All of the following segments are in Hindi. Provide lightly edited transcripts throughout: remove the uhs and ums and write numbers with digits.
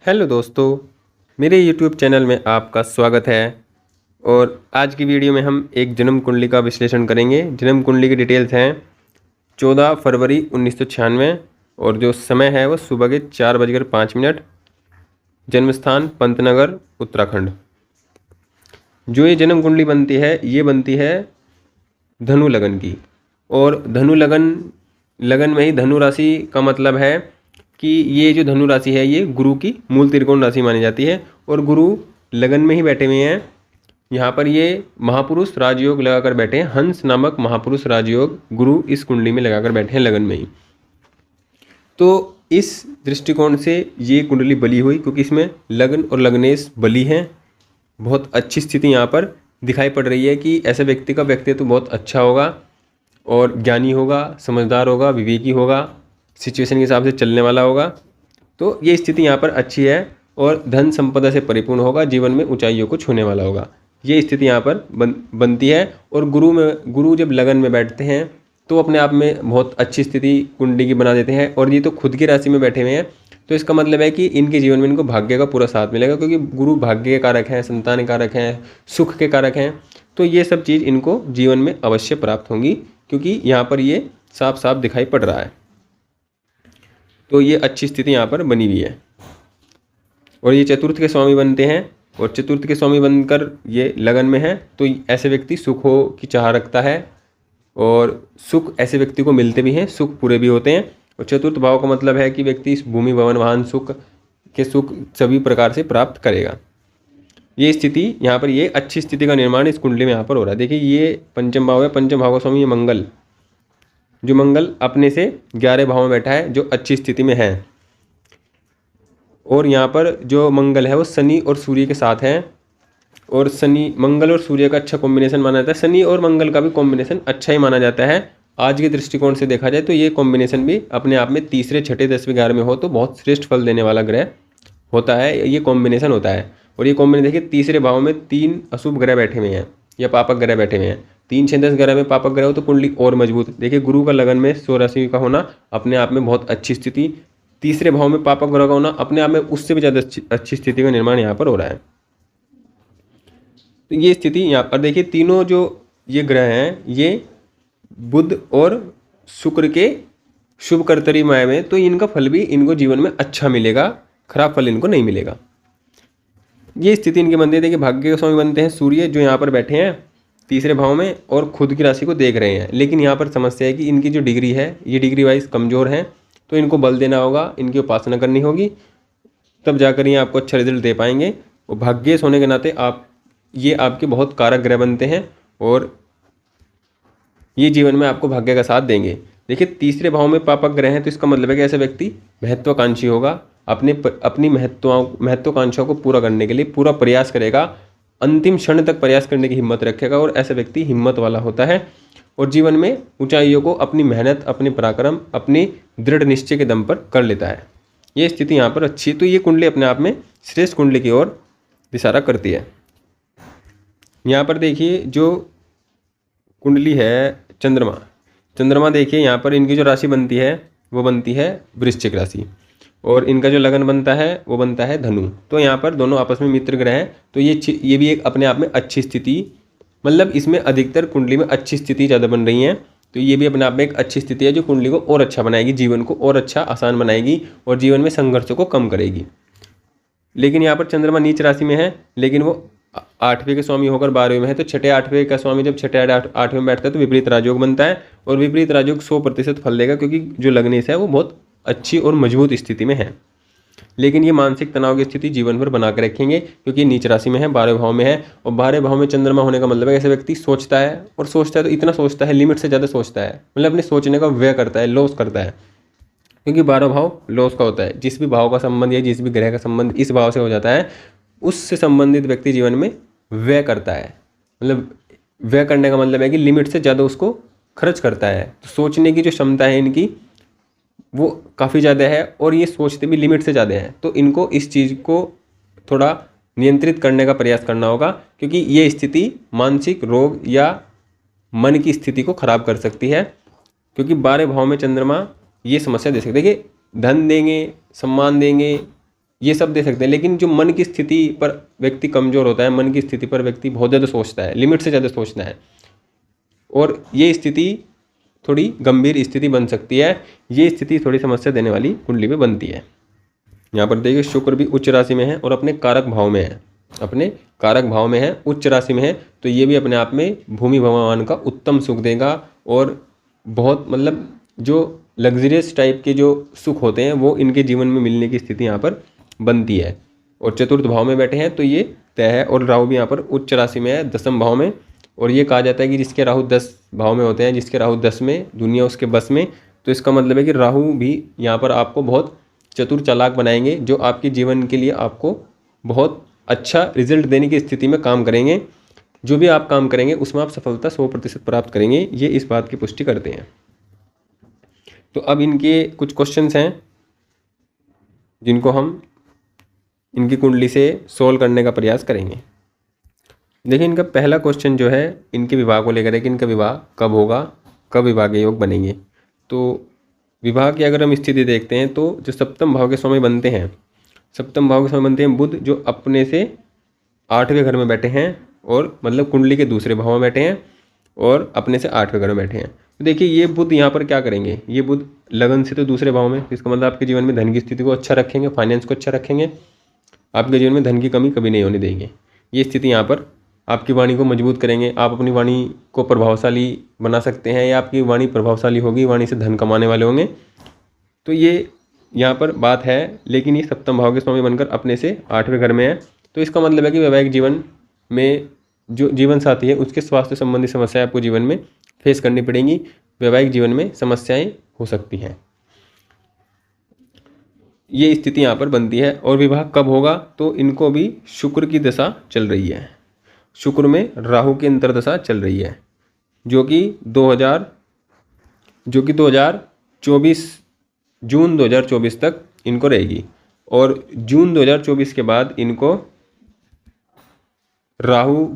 हेलो दोस्तों, मेरे YouTube चैनल में आपका स्वागत है। और आज की वीडियो में हम एक जन्म कुंडली का विश्लेषण करेंगे। जन्म कुंडली की डिटेल्स हैं 14 फरवरी 1996 और जो समय है वो सुबह के 4:05। जन्म स्थान पंतनगर, उत्तराखंड। जो ये जन्म कुंडली बनती है ये बनती है धनु लगन की। और धनु लगन में ही धनु राशि का मतलब है कि ये जो धनु राशि है ये गुरु की मूल त्रिकोण राशि मानी जाती है। और गुरु लगन में ही बैठे हुए हैं। यहाँ पर ये महापुरुष राजयोग लगाकर बैठे हैं। हंस नामक महापुरुष राजयोग गुरु इस कुंडली में लगाकर बैठे हैं लगन में ही। तो इस दृष्टिकोण से ये कुंडली बली हुई, क्योंकि इसमें लगन और लग्नेश बली हैं। बहुत अच्छी स्थिति यहाँ पर दिखाई पड़ रही है कि ऐसे व्यक्ति का व्यक्तित्व तो बहुत अच्छा होगा और ज्ञानी होगा, समझदार होगा, विवेकी होगा, सिचुएशन के हिसाब से चलने वाला होगा। तो ये स्थिति यहाँ पर अच्छी है और धन संपदा से परिपूर्ण होगा, जीवन में ऊंचाइयों को छूने वाला होगा। ये स्थिति यहाँ पर बनती है। और गुरु जब लगन में बैठते हैं तो अपने आप में बहुत अच्छी स्थिति कुंडली की बना देते हैं। और ये तो खुद की राशि में बैठे हुए हैं, तो इसका मतलब है कि इनके जीवन में इनको भाग्य का पूरा साथ मिलेगा, क्योंकि गुरु भाग्य के कारक हैं, संतान के कारक हैं, सुख के कारक हैं। तो ये सब चीज़ इनको जीवन में अवश्य प्राप्त होंगी, क्योंकि यहाँ पर ये साफ साफ दिखाई पड़ रहा है। तो ये अच्छी स्थिति यहाँ पर बनी हुई है। और ये चतुर्थ के स्वामी बनते हैं, और चतुर्थ के स्वामी बनकर ये लगन में है। तो ऐसे व्यक्ति सुखों की चाह रखता है और सुख ऐसे व्यक्ति को मिलते भी हैं, सुख पूरे भी होते हैं। और चतुर्थ भाव का मतलब है कि व्यक्ति इस भूमि भवन वाहन सुख के सुख सभी प्रकार से प्राप्त करेगा। ये स्थिति यहाँ पर, ये अच्छी स्थिति का निर्माण इस कुंडली में यहाँ पर हो रहा है। देखिए ये पंचम भाव है, पंचम भाव का स्वामी ये मंगल, जो मंगल अपने से 11 भाव में बैठा है, जो अच्छी स्थिति में है। और यहाँ पर जो मंगल है वो शनि और सूर्य के साथ है। और शनि, मंगल और सूर्य का अच्छा कॉम्बिनेशन माना जाता है। शनि और मंगल का भी कॉम्बिनेशन अच्छा ही माना जाता है। आज के दृष्टिकोण से देखा जाए तो ये कॉम्बिनेशन भी अपने आप में तीसरे, छठे, 10वें, 11वें हो तो बहुत श्रेष्ठ फल देने वाला ग्रह होता है, ये कॉम्बिनेशन होता है। और ये कॉम्बिनेशन देखिए, तीसरे भाव में 3 अशुभ ग्रह बैठे हुए हैं या पापक ग्रह बैठे हुए हैं। 3, 6, 10 ग्रह में पापक ग्रह हो तो कुंडली और मजबूत। देखिए गुरु का लगन में 16 राशि का होना अपने आप में बहुत अच्छी स्थिति, तीसरे भाव में पापक ग्रह का होना अपने आप में उससे भी ज़्यादा अच्छी स्थिति का निर्माण यहाँ पर हो रहा है। तो ये स्थिति यहाँ पर देखिए, तीनों जो ये ग्रह हैं ये बुध और शुक्र के शुभ कर्तरी माह में, तो इनका फल भी इनको जीवन में अच्छा मिलेगा, खराब फल इनको नहीं मिलेगा। ये स्थिति इनके बनती है। देखिए भाग्य के स्वामी बनते हैं सूर्य, जो यहाँ पर बैठे हैं तीसरे भाव में और खुद की राशि को देख रहे हैं। लेकिन यहाँ पर समस्या है कि इनकी जो डिग्री है ये डिग्री वाइज कमज़ोर है, तो इनको बल देना होगा, इनकी उपासना करनी होगी, तब जाकर ये आपको अच्छा रिजल्ट दे पाएंगे। और भाग्यश होने के नाते ये आपके बहुत कारक ग्रह बनते हैं और ये जीवन में आपको भाग्य का साथ देंगे। देखिए तीसरे भाव में पापक ग्रह हैं, तो इसका मतलब है कि ऐसा व्यक्ति महत्वाकांक्षी होगा, अपनी महत्वाकांक्षाओं को पूरा करने के लिए पूरा प्रयास करेगा, अंतिम क्षण तक प्रयास करने की हिम्मत रखेगा। और ऐसा व्यक्ति हिम्मत वाला होता है और जीवन में ऊंचाइयों को अपनी मेहनत, अपने पराक्रम, अपनी दृढ़ निश्चय के दम पर कर लेता है। ये स्थिति यहाँ पर अच्छी है। तो ये कुंडली अपने आप में श्रेष्ठ कुंडली की ओर इशारा करती है। यहाँ पर देखिए जो कुंडली है चंद्रमा देखिए यहाँ पर इनकी जो राशि बनती है वो बनती है वृश्चिक राशि, और इनका जो लगन बनता है वो बनता है धनु। तो यहाँ पर दोनों आपस में मित्र ग्रह हैं। तो ये भी एक अपने आप में अच्छी स्थिति, मतलब इसमें अधिकतर कुंडली में अच्छी स्थिति ज़्यादा बन रही हैं। तो ये भी अपने आप में एक अच्छी स्थिति है जो कुंडली को और अच्छा बनाएगी, जीवन को और अच्छा आसान बनाएगी और जीवन में संघर्षों को कम करेगी। लेकिन यहाँ पर चंद्रमा नीच राशि में है, लेकिन वो 8वें के स्वामी होकर 12वें में है। तो छठे 8वें का स्वामी जब छठे 8वें में बैठता है तो विपरीत राजयोग बनता है, और विपरीत राजयोग 100% फल देगा, क्योंकि जो लग्नेश है वो बहुत अच्छी और मजबूत स्थिति में है। लेकिन ये मानसिक तनाव की स्थिति जीवन भर बना के रखेंगे, क्योंकि नीच राशि में है, 12वें भाव में है। और 12वें भाव में चंद्रमा होने का मतलब है ऐसे व्यक्ति सोचता है और सोचता है तो इतना सोचता है, लिमिट से ज़्यादा सोचता है, मतलब अपने सोचने का व्यय करता है, लॉस करता है, क्योंकि 12 भाव लॉस का होता है। जिस भी भाव का संबंध या जिस भी ग्रह का संबंध इस भाव से हो जाता है, उससे संबंधित व्यक्ति जीवन में व्यय करता है। मतलब व्यय करने का मतलब है कि लिमिट से ज़्यादा उसको खर्च करता है। तो सोचने की जो क्षमता है इनकी वो काफ़ी ज़्यादा है, और ये सोचते भी लिमिट से ज़्यादा हैं। तो इनको इस चीज़ को थोड़ा नियंत्रित करने का प्रयास करना होगा, क्योंकि ये स्थिति मानसिक रोग या मन की स्थिति को खराब कर सकती है। क्योंकि 12 भाव में चंद्रमा ये समस्या दे सकते हैं। देखिए धन देंगे, सम्मान देंगे, ये सब दे सकते हैं। लेकिन जो मन की स्थिति पर व्यक्ति कमज़ोर होता है, मन की स्थिति पर व्यक्ति बहुत ज़्यादा सोचता है, लिमिट से ज़्यादा सोचता है, और ये स्थिति थोड़ी गंभीर स्थिति बन सकती है। ये स्थिति थोड़ी समस्या देने वाली कुंडली में बनती है। यहाँ पर देखिए शुक्र भी उच्च राशि में है और अपने कारक भाव में है, अपने कारक भाव में है, उच्च राशि में है, तो ये भी अपने आप में भूमि भगवान का उत्तम सुख देगा। और बहुत मतलब जो लग्जरियस टाइप के जो सुख होते हैं वो इनके जीवन में मिलने की स्थिति यहाँ पर बनती है। और चतुर्थ भाव में बैठे हैं तो ये तय है। और राहु भी यहाँ पर उच्च राशि में है, 10वें भाव में। और ये कहा जाता है कि जिसके राहु 10 भाव में होते हैं, जिसके राहु 10 में, दुनिया उसके बस में। तो इसका मतलब है कि राहु भी यहाँ पर आपको बहुत चतुर चालाक बनाएंगे, जो आपके जीवन के लिए आपको बहुत अच्छा रिजल्ट देने की स्थिति में काम करेंगे। जो भी आप काम करेंगे उसमें आप सफलता 100% प्राप्त करेंगे, ये इस बात की पुष्टि करते हैं। तो अब इनके कुछ क्वेश्चंस हैं जिनको हम इनकी कुंडली से सोल्व करने का प्रयास करेंगे। देखिए इनका पहला क्वेश्चन जो है इनके विवाह को लेकर है कि इनका विवाह कब होगा, कब विवाह के योग बनेंगे। तो विवाह की अगर हम स्थिति देखते हैं तो जो सप्तम भाव के स्वामी बनते हैं, सप्तम भाव के स्वामी बनते हैं बुध, जो अपने से 8वें घर में बैठे हैं, और मतलब कुंडली के दूसरे भाव में बैठे हैं और अपने से 8वें घर में बैठे हैं। तो देखिए ये बुध यहाँ पर क्या करेंगे, ये बुध लगन से तो दूसरे भाव में, इसका मतलब आपके जीवन में धन की स्थिति को अच्छा रखेंगे, फाइनेंस को अच्छा रखेंगे, आपके जीवन में धन की कमी कभी नहीं होने देंगे। ये स्थिति यहाँ पर आपकी वाणी को मजबूत करेंगे, आप अपनी वाणी को प्रभावशाली बना सकते हैं, या आपकी वाणी प्रभावशाली होगी, वाणी से धन कमाने वाले होंगे। तो ये यहाँ पर बात है। लेकिन ये सप्तम भाव के स्वामी बनकर अपने से 8वें घर में है, तो इसका मतलब है कि वैवाहिक जीवन में जो जीवन साथी है उसके स्वास्थ्य संबंधी समस्याएं आपको जीवन में फेस करनी पड़ेंगी, वैवाहिक जीवन में समस्याएं हो सकती हैं। ये स्थिति यहाँ पर बनती है। और विवाह कब होगा, तो इनको भी शुक्र की दशा चल रही है, शुक्र में राहु की अंतर्दशा चल रही है, जो कि 2024 जून 2024 तक इनको रहेगी। और जून 2024 के बाद इनको राहु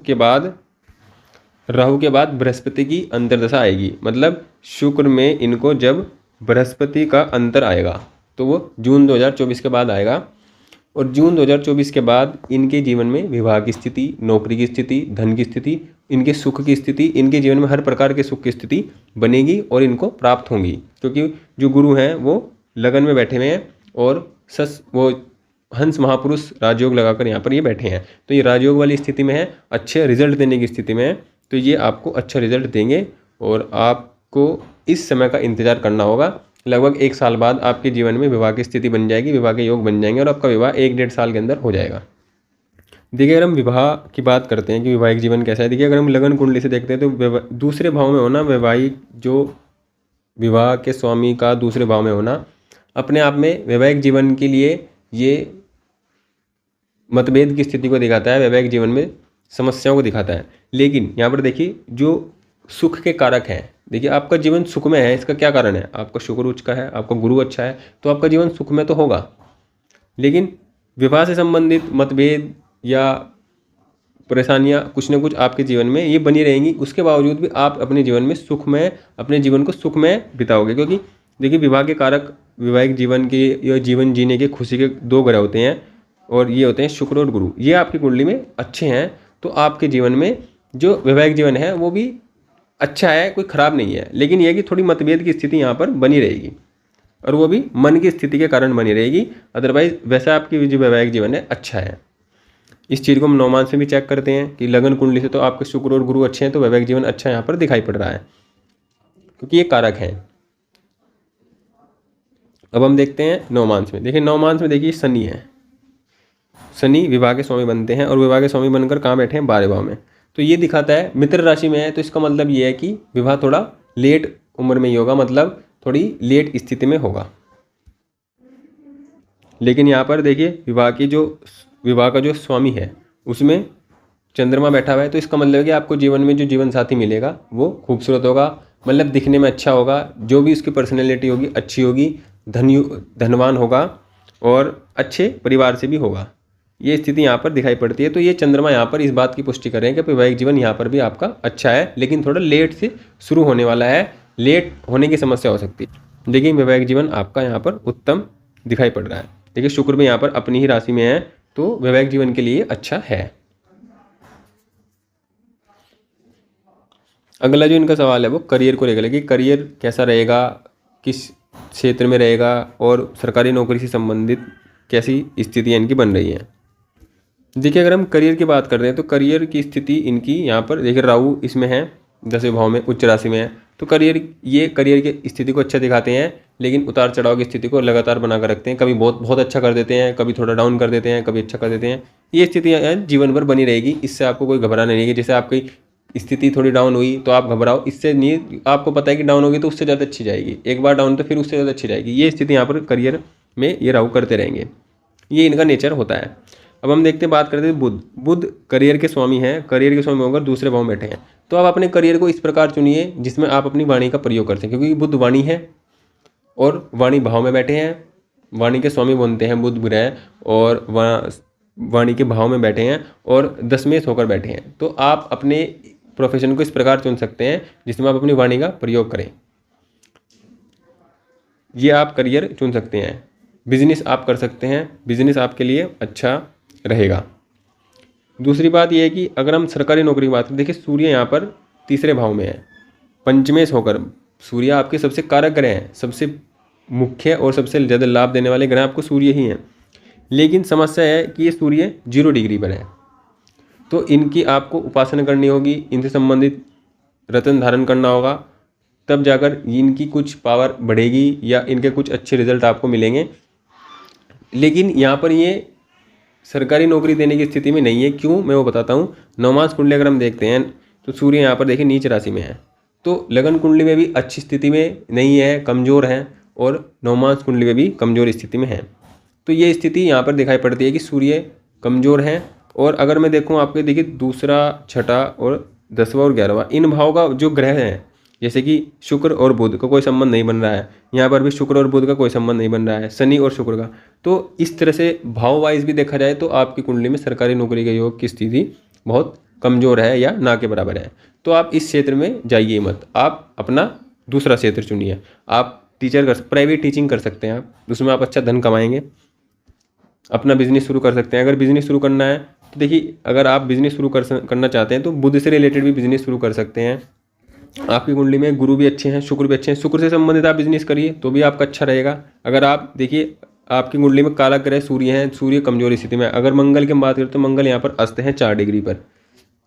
के बाद बृहस्पति की अंतर्दशा आएगी। मतलब शुक्र में इनको जब बृहस्पति का अंतर आएगा तो वो जून 2024 के बाद आएगा। और जून 2024 के बाद इनके जीवन में विवाह की स्थिति, नौकरी की स्थिति, धन की स्थिति, इनके सुख की स्थिति, इनके जीवन में हर प्रकार के सुख की स्थिति बनेगी और इनको प्राप्त होंगी। क्योंकि जो गुरु हैं वो लगन में बैठे हुए हैं और वो हंस महापुरुष राजयोग लगाकर यहाँ पर ये बैठे हैं। तो ये राजयोग वाली स्थिति में है, अच्छे रिजल्ट देने की स्थिति में है, तो ये आपको अच्छा रिजल्ट देंगे। और आपको इस समय का इंतजार करना होगा। लगभग 1 साल बाद आपके जीवन में विवाह की स्थिति बन जाएगी, विवाह के योग बन जाएंगे और आपका विवाह 1-1.5 साल के अंदर हो जाएगा। देखिए अगर हम विवाह की बात करते हैं कि वैवाहिक जीवन कैसा है, देखिए अगर हम लगन कुंडली से देखते हैं तो दूसरे भाव में होना, वैवाहिक जो विवाह के स्वामी का दूसरे भाव में होना अपने आप में वैवाहिक जीवन के लिए ये मतभेद की स्थिति को दिखाता है, वैवाहिक जीवन में समस्याओं को दिखाता है। लेकिन यहाँ पर देखिए जो सुख के कारक हैं, देखिए आपका जीवन सुख में है, इसका क्या कारण है, आपका शुक्र उच्च का है, आपका गुरु अच्छा है, तो आपका जीवन सुख में तो होगा। लेकिन विवाह से संबंधित मतभेद या परेशानियां कुछ न कुछ आपके जीवन में ये बनी रहेंगी, उसके बावजूद भी आप अपने जीवन में सुख में, अपने जीवन को सुख में बिताओगे। क्योंकि देखिए विवाह के कारक वैवाहिक जीवन के या जीवन जीने के खुशी के 2 ग्रह होते हैं, और ये होते हैं शुक्र और गुरु। ये आपकी कुंडली में अच्छे हैं तो आपके जीवन में जो वैवाहिक जीवन है वो भी अच्छा है, कोई ख़राब नहीं है। लेकिन यह कि थोड़ी मतभेद की स्थिति यहाँ पर बनी रहेगी, और वो भी मन की स्थिति के कारण बनी रहेगी। अदरवाइज वैसा आपकी जो वैवाहिक जीवन है अच्छा है। इस चीज़ को हम नौमांस में भी चेक करते हैं कि लगन कुंडली से तो आपके शुक्र और गुरु अच्छे हैं, तो वैवाहिक जीवन अच्छा यहाँ पर दिखाई पड़ रहा है, क्योंकि ये कारक हैं। अब हम देखते हैं नौमांस में। देखिए नौमांस में देखिए शनि है, शनि विवाह के स्वामी बनते हैं, और विवाह के स्वामी बनकर कहाँ बैठे हैं, 12वें भाव में। तो ये दिखाता है मित्र राशि में है, तो इसका मतलब ये है कि विवाह थोड़ा लेट उम्र में ही होगा, मतलब थोड़ी लेट स्थिति में होगा। लेकिन यहाँ पर देखिए विवाह का जो स्वामी है उसमें चंद्रमा बैठा हुआ है, तो इसका मतलब है कि आपको जीवन में जो जीवन साथी मिलेगा वो खूबसूरत होगा, मतलब दिखने में अच्छा होगा, जो भी उसकी पर्सनैलिटी होगी अच्छी होगी, धनवान होगा और अच्छे परिवार से भी होगा। ये स्थिति यहाँ पर दिखाई पड़ती है। तो ये चंद्रमा यहाँ पर इस बात की पुष्टि कर रहे हैं कि वैवाहिक जीवन यहाँ पर भी आपका अच्छा है, लेकिन थोड़ा लेट से शुरू होने वाला है, लेट होने की समस्या हो सकती है। लेकिन वैवाहिक जीवन आपका यहाँ पर उत्तम दिखाई पड़ रहा है। देखिए शुक्र भी यहाँ पर अपनी ही राशि में है, तो वैवाहिक जीवन के लिए अच्छा है। अगला जो इनका सवाल है वो करियर को लेकर कि करियर कैसा रहेगा, किस क्षेत्र में रहेगा और सरकारी नौकरी से संबंधित कैसी स्थितियाँ इनकी बन रही हैं। देखिए अगर हम करियर की बात कर रहे हैं तो करियर की स्थिति इनकी यहाँ पर देखिए राहु इसमें है 10वें भाव में, उच्च राशि में है, तो करियर की स्थिति को अच्छा दिखाते हैं, लेकिन उतार चढ़ाव की स्थिति को लगातार बना कर रखते हैं। कभी बहुत बहुत अच्छा कर देते हैं, कभी थोड़ा डाउन कर देते हैं, कभी अच्छा कर देते हैं। ये स्थिति जीवन भर बनी रहेगी, इससे आपको कोई घबराना नहीं है। जैसे आपकी स्थिति थोड़ी डाउन हुई तो आप घबराओ, इससे नहीं, आपको पता है कि डाउन होगी तो उससे ज़्यादा अच्छी जाएगी, एक बार डाउन तो फिर उससे ज़्यादा अच्छी जाएगी। ये स्थिति यहाँ पर करियर में ये राहु करते रहेंगे, ये इनका नेचर होता है। अब हम देखते हैं, बात करते हैं बुध करियर के स्वामी हैं, करियर के स्वामी होकर दूसरे भाव में बैठे हैं। तो आप अपने करियर को इस प्रकार चुनिए जिसमें आप अपनी वाणी का प्रयोग कर सकें, क्योंकि बुध वाणी है और वाणी भाव में बैठे हैं, वाणी के स्वामी बनते हैं बुध ग्रह, और वाणी के भाव में बैठे हैं और 10वें होकर बैठे हैं। तो आप अपने प्रोफेशन को इस प्रकार चुन सकते हैं जिसमें आप अपनी वाणी का प्रयोग करें, ये आप करियर चुन सकते हैं। बिजनेस आप कर सकते हैं, बिजनेस आपके लिए अच्छा रहेगा। दूसरी बात यह है कि अगर हम सरकारी नौकरी की बात करें, देखिए सूर्य यहाँ पर तीसरे भाव में है, पंचमेश होकर। सूर्य आपके सबसे कारक ग्रह हैं, सबसे मुख्य और सबसे ज़्यादा लाभ देने वाले ग्रह आपको सूर्य ही हैं। लेकिन समस्या है कि ये सूर्य 0 डिग्री पर है, तो इनकी आपको उपासना करनी होगी, इनसे संबंधित रत्न धारण करना होगा, तब जाकर इनकी कुछ पावर बढ़ेगी या इनके कुछ अच्छे रिजल्ट आपको मिलेंगे। लेकिन यहाँ पर ये सरकारी नौकरी देने की स्थिति में नहीं है। क्यों, मैं वो बताता हूँ। नवमास कुंडली अगर हम देखते हैं तो सूर्य यहाँ पर देखिए नीच राशि में है, तो लगन कुंडली में भी अच्छी स्थिति में नहीं है, कमज़ोर है, और नवमास कुंडली में भी कमज़ोर स्थिति में है। तो ये स्थिति यहाँ पर दिखाई पड़ती है कि सूर्य कमज़ोर है। और अगर मैं देखूँ आपके, देखिए दूसरा, छठा और 10वां और 11वां इन भाव का जो ग्रह है, जैसे कि शुक्र और बुध का कोई संबंध नहीं बन रहा है, यहाँ पर भी शुक्र और बुध का कोई संबंध नहीं बन रहा है, शनि और शुक्र का। तो इस तरह से भाव वाइज भी देखा जाए तो आपकी कुंडली में सरकारी नौकरी के योग की स्थिति बहुत कमज़ोर है या ना के बराबर है। तो आप इस क्षेत्र में जाइए मत, आप अपना दूसरा क्षेत्र चुनिए। आप प्राइवेट टीचिंग कर सकते हैं, आप उसमें आप अच्छा धन कमाएंगे, अपना बिजनेस शुरू कर सकते हैं। अगर बिजनेस शुरू करना है तो देखिए, अगर आप बिजनेस शुरू करना चाहते हैं तो बुध से रिलेटेड भी बिजनेस शुरू कर सकते हैं। आपकी कुंडली में गुरु भी अच्छे हैं, शुक्र भी अच्छे हैं, शुक्र से संबंधित आप बिजनेस करिए तो भी आपका अच्छा रहेगा। अगर आप देखिए आपकी कुंडली में काला ग्रह सूर्य है, सूर्य कमजोर स्थिति में। अगर मंगल की बात करें तो मंगल यहाँ पर अस्त है 4 डिग्री पर।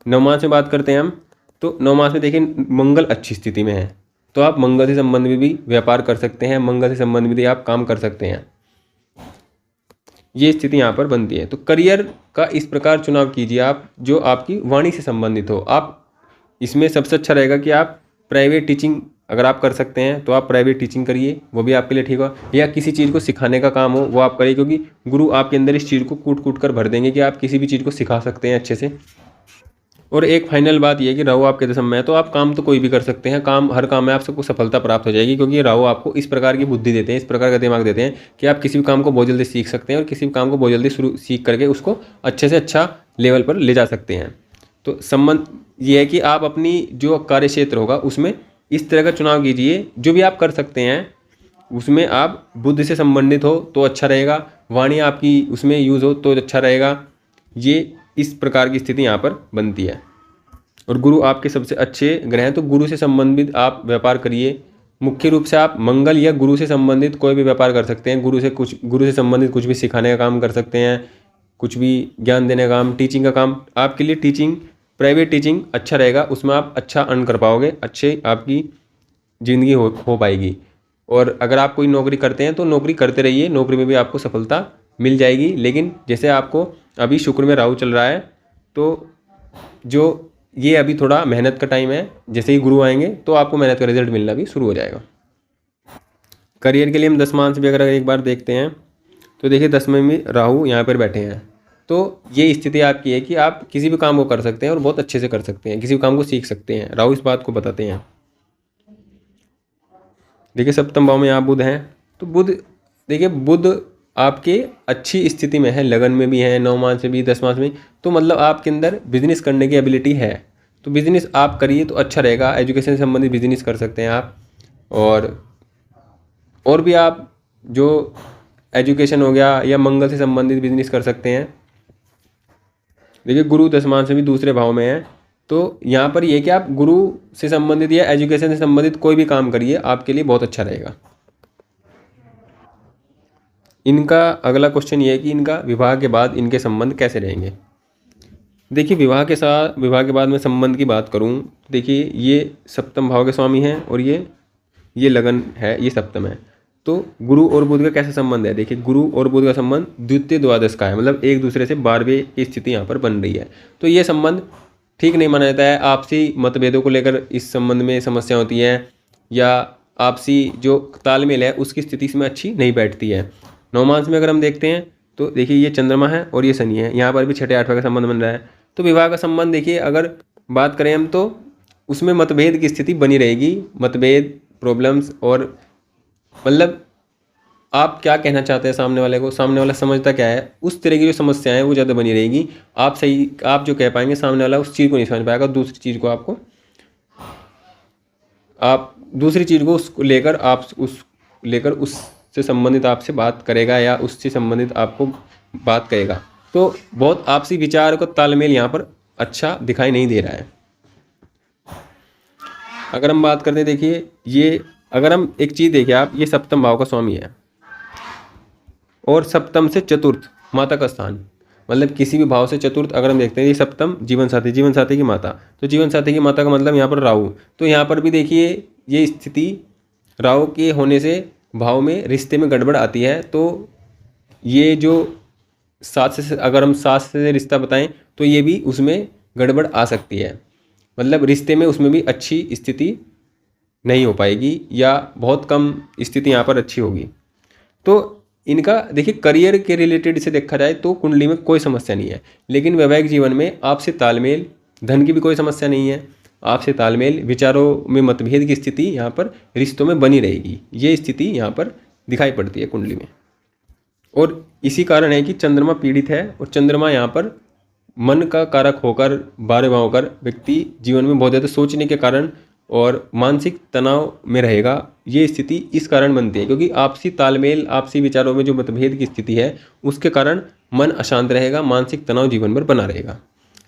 नवमास में बात करते हैं हम, तो नवमास में देखिए मंगल अच्छी स्थिति में है, तो आप मंगल से संबंध में भी व्यापार कर सकते हैं, मंगल से संबंध में भी आप काम कर सकते हैं। ये स्थिति यहाँ पर बनती है। तो करियर का इस प्रकार चुनाव कीजिए आप जो आपकी वाणी से संबंधित हो। आप इसमें सबसे अच्छा रहेगा कि आप प्राइवेट टीचिंग अगर आप कर सकते हैं तो आप प्राइवेट टीचिंग करिए, वो भी आपके लिए ठीक होगा। या किसी चीज़ को सिखाने का काम हो वो आप करिए, क्योंकि गुरु आपके अंदर इस चीज़ को कूट कूट कर भर देंगे कि आप किसी भी चीज़ को सिखा सकते हैं अच्छे से। और एक फाइनल बात यह है कि राहु आपके दशम में है, तो आप काम तो कोई भी कर सकते हैं, हर काम में आपको सफलता प्राप्त हो जाएगी, क्योंकि राहु आपको इस प्रकार की बुद्धि देते हैं, इस प्रकार का दिमाग देते हैं कि आप किसी भी काम को बहुत जल्दी सीख सकते हैं और किसी भी काम को बहुत जल्दी सीख करके उसको अच्छे से अच्छा लेवल पर ले जा सकते हैं। तो संबंध ये है कि आप अपनी जो कार्य क्षेत्र होगा उसमें इस तरह का चुनाव कीजिए, जो भी आप कर सकते हैं उसमें आप बुद्धि से संबंधित हो तो अच्छा रहेगा, वाणी आपकी उसमें यूज़ हो तो अच्छा रहेगा। ये इस प्रकार की स्थिति यहाँ पर बनती है। और गुरु आपके सबसे अच्छे ग्रह हैं, तो गुरु से संबंधित आप व्यापार करिए। मुख्य रूप से आप मंगल या गुरु से संबंधित कोई भी व्यापार कर सकते हैं। गुरु से संबंधित कुछ भी सिखाने का काम कर सकते हैं, कुछ भी ज्ञान देने का काम, टीचिंग का काम। आपके लिए टीचिंग, प्राइवेट टीचिंग अच्छा रहेगा, उसमें आप अच्छा अर्न कर पाओगे, अच्छे आपकी ज़िंदगी हो पाएगी। और अगर आप कोई नौकरी करते हैं तो नौकरी करते रहिए, नौकरी में भी आपको सफलता मिल जाएगी। लेकिन जैसे आपको अभी शुक्र में राहु चल रहा है, तो जो ये अभी थोड़ा मेहनत का टाइम है, जैसे ही गुरु आएंगे तो आपको मेहनत का रिजल्ट मिलना भी शुरू हो जाएगा। करियर के लिए हम दशमांश भी अगर एक बार देखते हैं तो देखिए 10वें में राहु यहाँ पर बैठे हैं, तो ये स्थिति आपकी है कि आप किसी भी काम को कर सकते हैं और बहुत अच्छे से कर सकते हैं, किसी भी काम को सीख सकते हैं। राहु इस बात को बताते हैं। देखिए 7वें भाव में आप बुध हैं, तो बुध आपके अच्छी स्थिति में है, लगन में भी है, 9 मास में भी, 10 मास में। तो मतलब आपके अंदर बिजनेस करने की एबिलिटी है, तो बिजनेस आप करिए तो अच्छा रहेगा। एजुकेशन से संबंधित बिजनेस कर सकते हैं आप। और भी आप जो एजुकेशन हो गया, या मंगल से संबंधित बिजनेस कर सकते हैं। देखिए गुरु दशमान से भी दूसरे भाव में है, तो यहाँ पर ये कि आप गुरु से संबंधित या एजुकेशन से संबंधित कोई भी काम करिए, आपके लिए बहुत अच्छा रहेगा। इनका अगला क्वेश्चन ये है कि इनका विवाह के बाद इनके संबंध कैसे रहेंगे। देखिए विवाह के बाद मैं संबंध की बात करूं, देखिए ये सप्तम भाव के स्वामी हैं और ये लगन है, ये सप्तम है। तो गुरु और बुध का कैसा संबंध है, देखिए गुरु और बुध का संबंध द्वितीय द्वादश का है, मतलब एक दूसरे से 12वें की स्थिति यहाँ पर बन रही है। तो ये संबंध ठीक नहीं माना जाता है। आपसी मतभेदों को लेकर इस संबंध में समस्या होती है, या आपसी जो तालमेल है उसकी स्थिति इसमें अच्छी नहीं बैठती है। नवमांश में अगर हम देखते हैं तो देखिए ये चंद्रमा है और ये शनि है, यहाँ पर भी 6ठे 8वें का संबंध बन रहा है। तो विवाह का संबंध देखिए अगर बात करें हम तो उसमें मतभेद की स्थिति बनी रहेगी, मतभेद, प्रॉब्लम्स, और मतलब आप क्या कहना चाहते हैं सामने वाले को, सामने वाला समझता क्या है, उस तरह की जो समस्याएं हैं वो ज़्यादा बनी रहेगी। आप जो कह पाएंगे सामने वाला उस चीज़ को नहीं समझ पाएगा, दूसरी चीज़ को उसको लेकर उससे संबंधित आपसे बात करेगा, या उससे संबंधित आपको बात करेगा। तो बहुत आपसी विचार का तालमेल यहाँ पर अच्छा दिखाई नहीं दे रहा है। अगर हम बात करते हैं, देखिए ये अगर हम एक चीज़ देखिए, आप ये सप्तम भाव का स्वामी है और सप्तम से चतुर्थ माता का स्थान, मतलब किसी भी भाव से चतुर्थ अगर हम देखते हैं, ये सप्तम जीवन साथी की माता, तो जीवन साथी की माता का मतलब यहाँ पर राहु। तो यहाँ पर भी देखिए ये स्थिति राहु के होने से भाव में रिश्ते में गड़बड़ आती है। तो ये जो अगर हम सास से रिश्ता बताएं तो ये भी उसमें गड़बड़ आ सकती है, मतलब रिश्ते में उसमें भी अच्छी स्थिति नहीं हो पाएगी, या बहुत कम स्थिति यहाँ पर अच्छी होगी। तो इनका देखिए करियर के रिलेटेड से देखा जाए तो कुंडली में कोई समस्या नहीं है, लेकिन वैवाहिक जीवन में आपसे तालमेल, धन की भी कोई समस्या नहीं है, आपसे तालमेल, विचारों में मतभेद की स्थिति यहाँ पर रिश्तों में बनी रहेगी, ये स्थिति यहाँ पर दिखाई पड़ती है कुंडली में। और इसी कारण है कि चंद्रमा पीड़ित है, और चंद्रमा यहाँ पर मन का कारक होकर 12वां होकर व्यक्ति जीवन में बहुत ज़्यादा सोचने के कारण और मानसिक तनाव में रहेगा। ये स्थिति इस कारण बनती है क्योंकि आपसी तालमेल, आपसी विचारों में जो मतभेद की स्थिति है उसके कारण मन अशांत रहेगा, मानसिक तनाव जीवन भर बना रहेगा।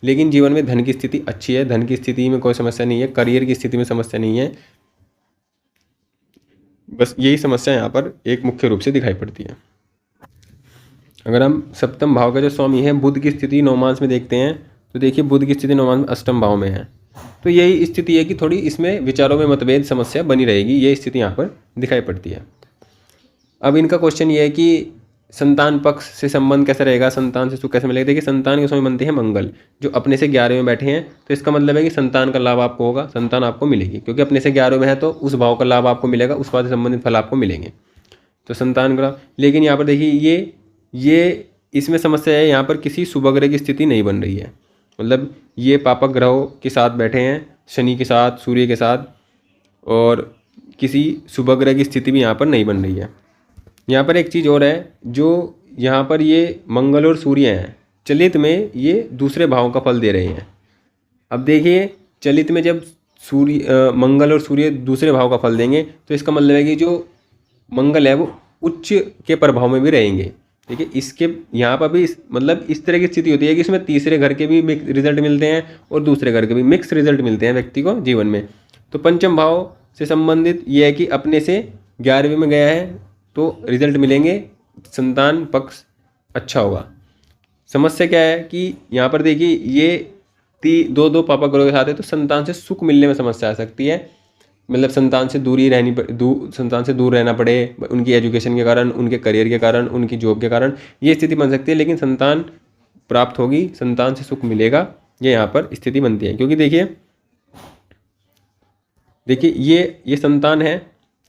लेकिन जीवन में धन की स्थिति अच्छी है, धन की स्थिति में कोई समस्या नहीं है, करियर की स्थिति में समस्या नहीं है, बस यही समस्या यहाँ पर एक मुख्य रूप से दिखाई पड़ती है। अगर हम सप्तम भाव का जो स्वामी है बुध की स्थिति नवमांश में देखते हैं तो देखिए बुध की स्थिति नवमांश में अष्टम भाव में है। तो यही स्थिति है कि थोड़ी इसमें विचारों में मतभेद समस्या बनी रहेगी, ये स्थिति यहाँ पर दिखाई पड़ती है। अब इनका क्वेश्चन ये है कि संतान पक्ष से संबंध कैसा रहेगा, संतान से सुख कैसे मिलेगा। देखिए संतान के स्वामी बनते हैं मंगल, जो अपने से 11वें में बैठे हैं, तो इसका मतलब है कि संतान का लाभ आपको होगा, संतान आपको मिलेगी, क्योंकि अपने से 11वें में है तो उस भाव का लाभ आपको मिलेगा, उस भाव से संबंधित फल आपको मिलेंगे, तो संतान का। लेकिन यहाँ पर देखिए ये इसमें समस्या है, यहाँ पर किसी शुभ ग्रह की स्थिति नहीं बन रही है, मतलब ये पापक ग्रहों के साथ बैठे हैं, शनि के साथ, सूर्य के साथ, और किसी शुभ ग्रह की स्थिति भी यहाँ पर नहीं बन रही है। यहाँ पर एक चीज़ और है, जो यहाँ पर ये मंगल और सूर्य हैं, चलित में ये दूसरे भाव का फल दे रहे हैं। अब देखिए चलित में जब मंगल और सूर्य दूसरे भाव का फल देंगे तो इसका मतलब है कि जो मंगल है वो उच्च के प्रभाव में भी रहेंगे। देखिए इसके यहाँ पर भी मतलब इस तरह की स्थिति होती है कि इसमें तीसरे घर के भी रिजल्ट मिलते हैं और दूसरे घर के भी मिक्स रिजल्ट मिलते हैं व्यक्ति को जीवन में। तो पंचम भाव से संबंधित ये है कि अपने से 11वें में गया है तो रिजल्ट मिलेंगे, संतान पक्ष अच्छा होगा। समस्या क्या है कि यहाँ पर देखिए ये दो पापा ग्रहों के साथ है तो संतान से सुख मिलने में समस्या आ सकती है, मतलब संतान से संतान से दूर रहना पड़े, उनकी एजुकेशन के कारण, उनके करियर के कारण, उनकी जॉब के कारण ये स्थिति बन सकती है। लेकिन संतान प्राप्त होगी, संतान से सुख मिलेगा, ये यहाँ पर स्थिति बनती है। क्योंकि देखिए ये संतान है,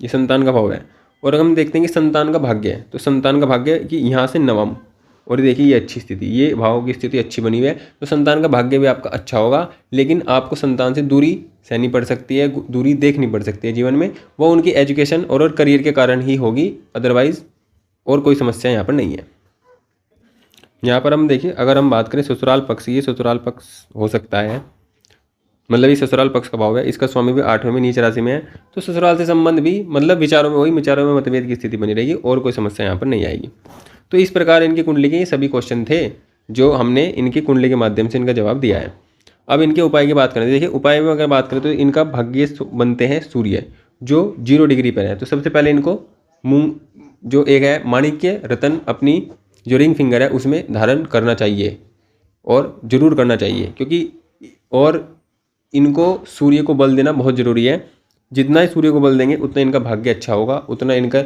ये संतान का भाव है, और हम देखते हैं कि संतान का भाग्य है, तो संतान का भाग्य कि यहाँ से नवम, और देखिए ये अच्छी स्थिति, ये भाव की स्थिति अच्छी बनी हुई है, तो संतान का भाग्य भी आपका अच्छा होगा। लेकिन आपको संतान से दूरी सहनी पड़ सकती है, दूरी देखनी पड़ सकती है जीवन में, वो उनकी एजुकेशन और करियर के कारण ही होगी, अदरवाइज और कोई समस्या यहाँ पर नहीं है। यहाँ पर हम देखिए अगर हम बात करें ससुराल पक्ष, ये ससुराल पक्ष हो सकता है मतलब ये ससुराल पक्ष का भाव है, इसका स्वामी भी 8वें में नीच राशि में है, तो ससुराल से संबंध भी मतलब विचारों में, वही विचारों में मतभेद की स्थिति बनी रहेगी और कोई समस्या यहाँ पर नहीं आएगी। तो इस प्रकार इनकी कुंडली के ये सभी क्वेश्चन थे जो हमने इनकी कुंडली के माध्यम से इनका जवाब दिया है। अब इनके उपाय की बात करें, देखिए उपाय में अगर बात करें तो इनका भाग्य बनते हैं सूर्य जो 0 डिग्री पर है। तो सबसे पहले इनको मूंग जो एक है माणिक्य रतन अपनी जो रिंग फिंगर है उसमें धारण करना चाहिए और जरूर करना चाहिए, क्योंकि और इनको सूर्य को बल देना बहुत ज़रूरी है। जितना ही सूर्य को बल देंगे उतना इनका भाग्य अच्छा होगा, उतना इनका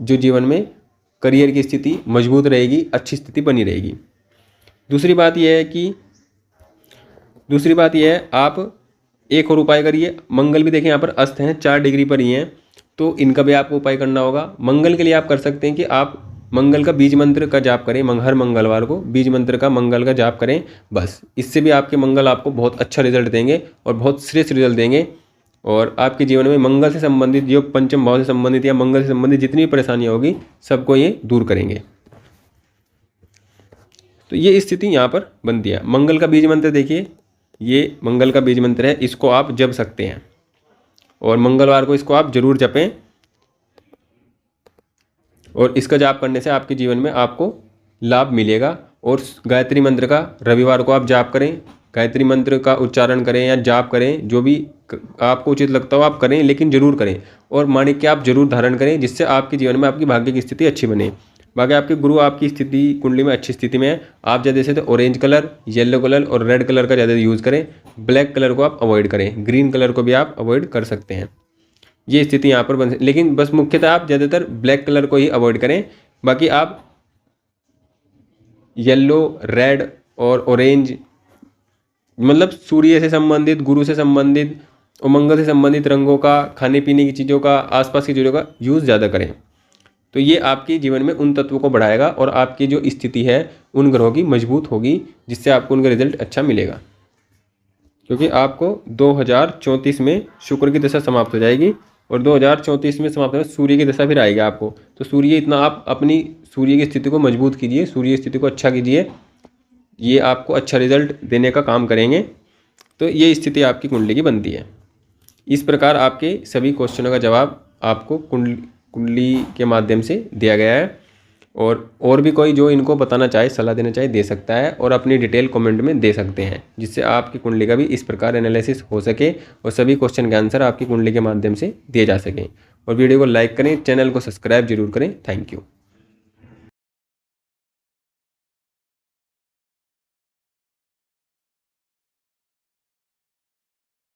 जो जीवन में करियर की स्थिति मजबूत रहेगी, अच्छी स्थिति बनी रहेगी। दूसरी बात यह है आप एक और उपाय करिए। मंगल भी देखें यहाँ पर अस्त हैं, 4 डिग्री पर ही हैं, तो इनका भी आपको उपाय करना होगा। मंगल के लिए आप कर सकते हैं कि आप मंगल का बीज मंत्र का जाप करें, हर मंगलवार को बीज मंत्र का मंगल का जाप करें। बस इससे भी आपके मंगल आपको बहुत अच्छा रिजल्ट देंगे और बहुत श्रेष्ठ रिजल्ट देंगे, और आपके जीवन में मंगल से संबंधित जो पंचम भाव से संबंधित या मंगल से संबंधित जितनी भी परेशानियाँ होगी सबको ये दूर करेंगे। तो ये स्थिति यहाँ पर बनती है। मंगल का बीज मंत्र देखिए, ये मंगल का बीज मंत्र है, इसको आप जप सकते हैं और मंगलवार को इसको आप जरूर जपें, और इसका जाप करने से आपके जीवन में आपको लाभ मिलेगा। और गायत्री मंत्र का रविवार को आप जाप करें, गायत्री मंत्र का उच्चारण करें या जाप करें, जो भी आपको उचित लगता हो आप करें, लेकिन जरूर करें। और माणिक्य आप जरूर धारण करें, जिससे आपके जीवन में आपकी भाग्य की स्थिति अच्छी बने। बाकी आपके गुरु आपकी स्थिति कुंडली में अच्छी स्थिति में है, आप ज़्यादा से तो ऑरेंज कलर, येलो कलर और रेड कलर का ज़्यादा यूज़ करें। ब्लैक कलर को आप अवॉइड करें, ग्रीन कलर को भी आप अवॉइड कर सकते हैं। ये स्थिति यहाँ पर बन, लेकिन बस मुख्यतः आप ज़्यादातर ब्लैक कलर को ही अवॉइड करें। बाकी आप येलो, रेड और ऑरेंज, मतलब सूर्य से संबंधित, गुरु से संबंधित और मंगल से संबंधित रंगों का, खाने पीने की चीज़ों का, आसपास की चीज़ों का यूज़ ज़्यादा करें। तो ये आपके जीवन में उन तत्वों को बढ़ाएगा और आपकी जो स्थिति है उन ग्रहों की मजबूत होगी, जिससे आपको उनका रिजल्ट अच्छा मिलेगा। क्योंकि आपको 2034 में शुक्र की दशा समाप्त हो जाएगी और 2034 में समाप्त होने सूर्य की दशा फिर आएगी आपको। तो सूर्य इतना आप अपनी सूर्य की स्थिति को मजबूत कीजिए, सूर्य की स्थिति को अच्छा कीजिए, ये आपको अच्छा रिजल्ट देने का काम करेंगे। तो ये स्थिति आपकी कुंडली की बनती है। इस प्रकार आपके सभी क्वेश्चनों का जवाब आपको कुंडली के माध्यम से दिया गया है। और भी कोई जो इनको बताना चाहे, सलाह देना चाहे, दे सकता है और अपनी डिटेल कमेंट में दे सकते हैं, जिससे आपकी कुंडली का भी इस प्रकार एनालिसिस हो सके और सभी क्वेश्चन के आंसर आपकी कुंडली के माध्यम से दिए जा सकें। और वीडियो को लाइक करें, चैनल को सब्सक्राइब जरूर करें। Thank you.